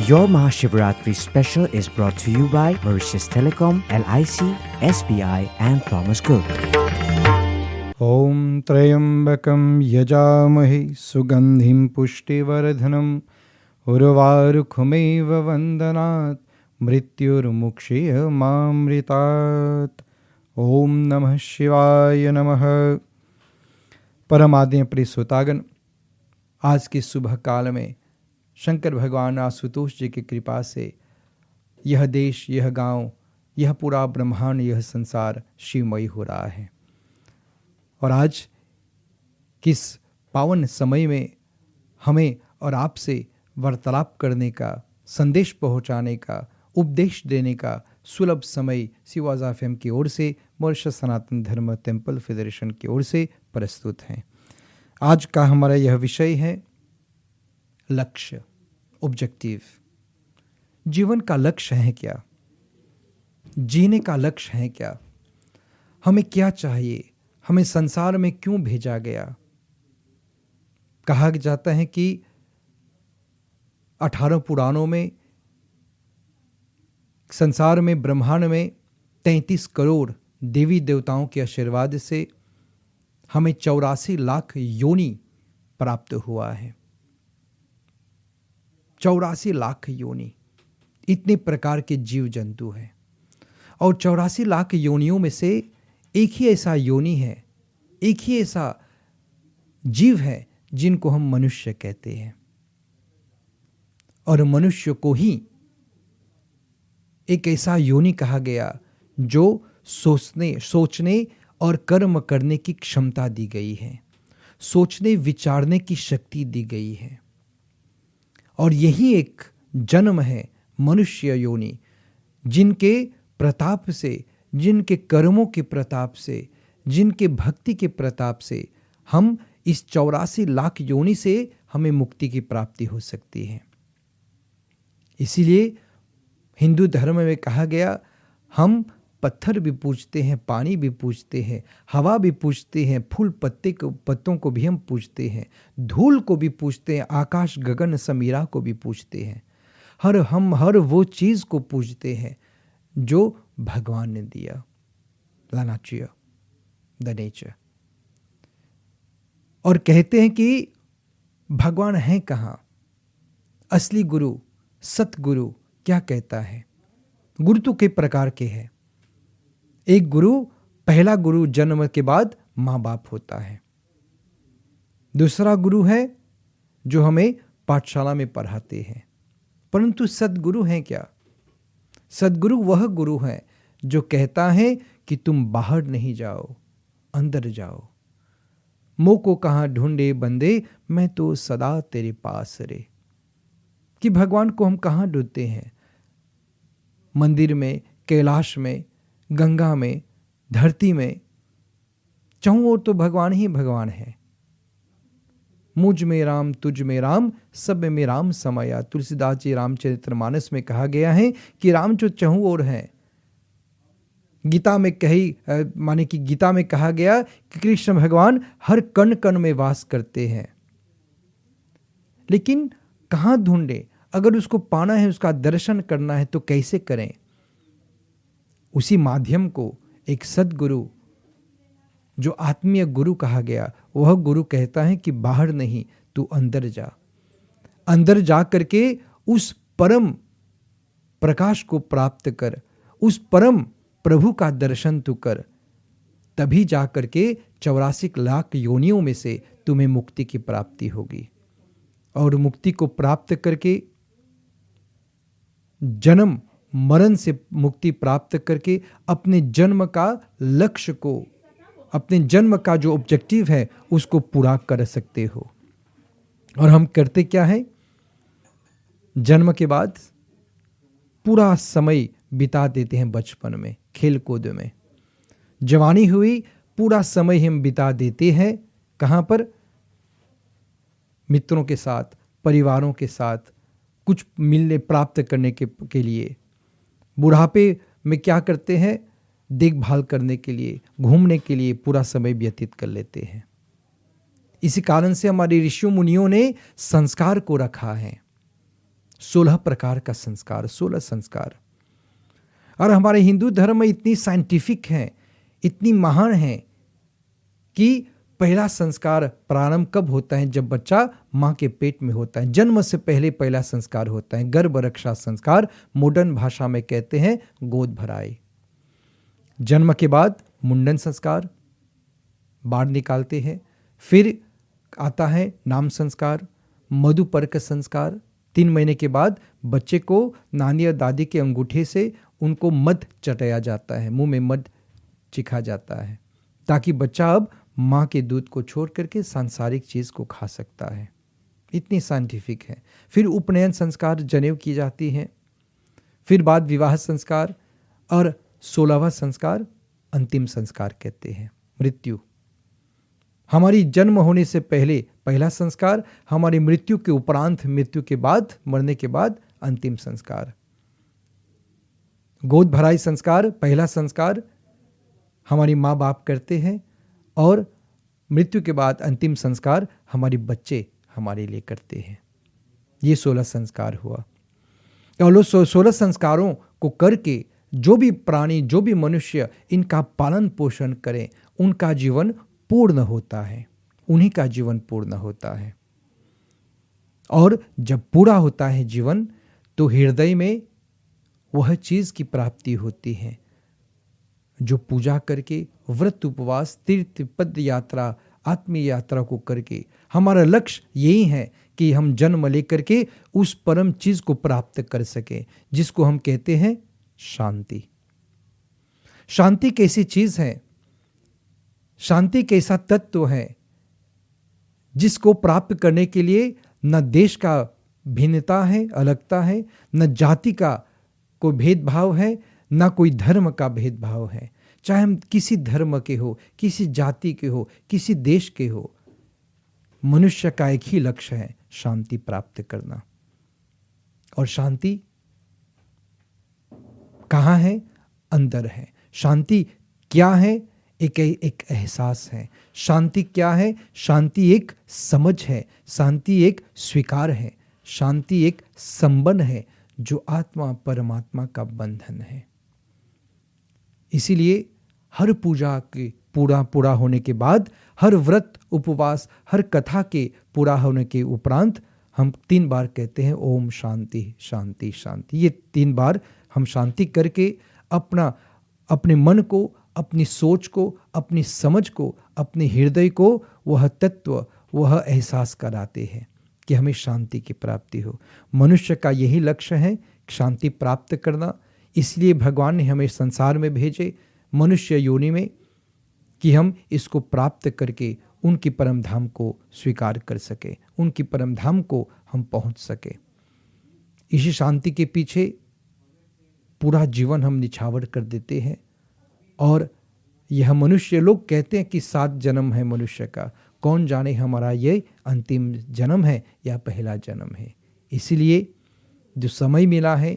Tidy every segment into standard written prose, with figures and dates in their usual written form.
Your Mahashivratri special is brought to you by Mauritius Telecom, LIC, SBI and Thomas Cook. Om Trayambakam Yajamahe Sugandhim Pushtivaradhanam Urvarukhumev Vandanat Mrityurmukshya Mamritat. Om Namah Shivaya Namah. परम आदरणीय प्रिय श्रोतागण, आज के सुबह काल में शंकर भगवान आशुतोष जी की कृपा से यह देश, यह गांव, यह पूरा ब्रह्मांड, यह संसार शिवमयी हो रहा है। और आज किस पावन समय में हमें और आपसे वार्तालाप करने का, संदेश पहुंचाने का, उपदेश देने का सुलभ समय शिवाज एफएम की ओर से, मॉरिशस सनातन धर्म टेम्पल फेडरेशन की ओर से प्रस्तुत हैं। आज का हमारा यह विषय है लक्ष्य, ऑब्जेक्टिव। जीवन का लक्ष्य है क्या? जीने का लक्ष्य है क्या? हमें क्या चाहिए? हमें संसार में क्यों भेजा गया? कहा जाता है कि 18 पुराणों में, संसार में, ब्रह्मांड में 33 करोड़ देवी देवताओं के आशीर्वाद से हमें 84 लाख योनि प्राप्त हुआ है। 84 लाख योनि, इतने प्रकार के जीव जंतु हैं। और 84 लाख योनियों में से एक ही ऐसा योनि है, एक ही ऐसा जीव है जिनको हम मनुष्य कहते हैं। और मनुष्य को ही एक ऐसा योनि कहा गया जो सोचने और कर्म करने की क्षमता दी गई है, सोचने विचारने की शक्ति दी गई है। और यही एक जन्म है मनुष्य योनि, जिनके प्रताप से, जिनके कर्मों के प्रताप से, जिनके भक्ति के प्रताप से हम इस 84 लाख योनि से हमें मुक्ति की प्राप्ति हो सकती है। इसीलिए हिंदू धर्म में कहा गया, हम पत्थर भी पूजते हैं, पानी भी पूजते हैं, हवा भी पूजते हैं, फूल पत्तों को भी हम पूजते हैं, धूल को भी पूजते हैं, आकाश गगन समीरा को भी पूजते हैं। हम हर वो चीज़ को पूजते हैं जो भगवान ने दिया, द नेचर। और कहते हैं कि भगवान है कहाँ? असली गुरु, सतगुरु क्या कहता है? गुरु तो कई प्रकार के हैं। एक गुरु, पहला गुरु जन्म के बाद माँ बाप होता है। दूसरा गुरु है जो हमें पाठशाला में पढ़ाते हैं। परंतु सदगुरु हैं क्या? सदगुरु वह गुरु है जो कहता है कि तुम बाहर नहीं जाओ, अंदर जाओ। मोह को कहाँ ढूंढे बंदे, मैं तो सदा तेरे पास रे। कि भगवान को हम कहाँ ढूंढते हैं? मंदिर में, कैलाश में, गंगा में, धरती में, चाहूं और तो भगवान ही भगवान है। मुझ में राम, तुझ में राम, सब में राम समाया। तुलसीदास जी रामचरितमानस में कहा गया है कि राम जो चाहूं और है। गीता में माने कि गीता में कहा गया कि कृष्ण भगवान हर कण कण में वास करते हैं। लेकिन कहाँ ढूंढे? अगर उसको पाना है, उसका दर्शन करना है तो कैसे करें? उसी माध्यम को एक सदगुरु, जो आत्मीय गुरु कहा गया, वह गुरु कहता है कि बाहर नहीं, तू अंदर जा। अंदर जा करके उस परम प्रकाश को प्राप्त कर, उस परम प्रभु का दर्शन तू कर। तभी जा करके 84 लाख योनियों में से तुम्हें मुक्ति की प्राप्ति होगी। और मुक्ति को प्राप्त करके, जन्म मरण से मुक्ति प्राप्त करके, अपने जन्म का लक्ष्य को, अपने जन्म का जो ऑब्जेक्टिव है उसको पूरा कर सकते हो। और हम करते क्या है? जन्म के बाद पूरा समय बिता देते हैं बचपन में, खेल कूद में। जवानी हुई, पूरा समय हम बिता देते हैं कहाँ पर? मित्रों के साथ, परिवारों के साथ, कुछ मिलने प्राप्त करने के लिए। बुढ़ापे में क्या करते हैं? देखभाल करने के लिए, घूमने के लिए पूरा समय व्यतीत कर लेते हैं। इसी कारण से हमारे ऋषियों मुनियों ने संस्कार को रखा है। 16 प्रकार का संस्कार, 16 संस्कार। और हमारे हिंदू धर्म में इतनी साइंटिफिक है, इतनी महान है कि पहला संस्कार प्रारंभ कब होता है? जब बच्चा माँ के पेट में होता है। जन्म से पहले पहला संस्कार होता है गर्भ रक्षा संस्कार, मॉडर्न भाषा में कहते हैं गोद भराई। जन्म के बाद मुंडन संस्कार, बाढ़ निकालते हैं। फिर आता है नाम संस्कार, मधुपर्क संस्कार। 3 महीने के बाद बच्चे को नानी और दादी के अंगूठे से उनको मध चटाया जाता है, मुंह में मध चिखा जाता है, ताकि बच्चा अब माँ के दूध को छोड़ करके सांसारिक चीज़ को खा सकता है। इतनी साइंटिफिक है। फिर उपनयन संस्कार, जनेऊ की जाती है। फिर बाद विवाह संस्कार, और 16वां संस्कार अंतिम संस्कार कहते हैं, मृत्यु। हमारी जन्म होने से पहले पहला संस्कार, हमारी मृत्यु के उपरांत, मृत्यु के बाद, मरने के बाद अंतिम संस्कार। गोद भराई संस्कार, पहला संस्कार हमारी माँ बाप करते हैं, और मृत्यु के बाद अंतिम संस्कार हमारे बच्चे हमारे लिए करते हैं। ये 16 संस्कार हुआ। और 16 संस्कारों को करके जो भी प्राणी, जो भी मनुष्य इनका पालन पोषण करें, उनका जीवन पूर्ण होता है, उन्हीं का जीवन पूर्ण होता है। और जब पूरा होता है जीवन, तो हृदय में वह चीज़ की प्राप्ति होती है जो पूजा करके, व्रत उपवास, तीर्थ पद यात्रा, आत्मीय यात्रा को करके, हमारा लक्ष्य यही है कि हम जन्म लेकर के उस परम चीज को प्राप्त कर सके, जिसको हम कहते हैं शांति। शांति कैसी चीज है? शांति कैसा तत्व है जिसको प्राप्त करने के लिए न देश का भिन्नता है, अलगता है, न जाति का कोई भेदभाव है, ना कोई धर्म का भेदभाव है। चाहे हम किसी धर्म के हो, किसी जाति के हो, किसी देश के हो, मनुष्य का एक ही लक्ष्य है, शांति प्राप्त करना। और शांति कहाँ है? अंदर है। शांति क्या है? एक एहसास है। शांति क्या है? शांति एक समझ है, शांति एक स्वीकार है, शांति एक संबंध है जो आत्मा परमात्मा का बंधन है। इसीलिए हर पूजा के पूरा होने के बाद, हर व्रत उपवास, हर कथा के पूरा होने के उपरांत हम 3 बार कहते हैं ओम शांति शांति शांति। ये 3 बार हम शांति करके अपने मन को, अपनी सोच को, अपनी समझ को, अपने हृदय को वह तत्व, वह एहसास कराते हैं कि हमें शांति की प्राप्ति हो। मनुष्य का यही लक्ष्य है, शांति प्राप्त करना। इसलिए भगवान ने हमें संसार में भेजे, मनुष्य योनि में, कि हम इसको प्राप्त करके उनकी परम धाम को स्वीकार कर सके, उनकी परम धाम को हम पहुंच सके। इसी शांति के पीछे पूरा जीवन हम निछावर कर देते हैं। और यह मनुष्य, लोग कहते हैं कि 7 जन्म है मनुष्य का, कौन जाने हमारा ये अंतिम जन्म है या पहला जन्म है। इसीलिए जो समय मिला है,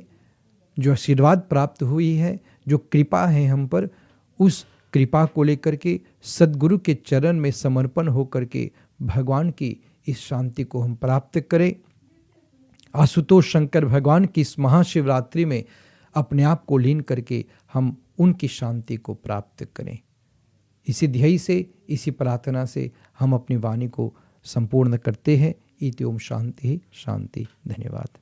जो आशीर्वाद प्राप्त हुई है, जो कृपा है हम पर, उस कृपा को लेकर के सद्गुरु के चरण में समर्पण होकर के भगवान की इस शांति को हम प्राप्त करें। आशुतोष शंकर भगवान की इस महाशिवरात्रि में अपने आप को लीन करके हम उनकी शांति को प्राप्त करें। इसी ध्येय से, इसी प्रार्थना से हम अपनी वाणी को संपूर्ण करते हैं। इति ओम शांति शांति। धन्यवाद।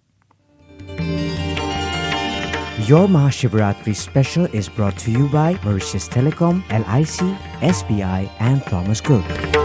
Your Mahashivratri special is brought to you by Mauritius Telecom, LIC, SBI and Thomas Cook.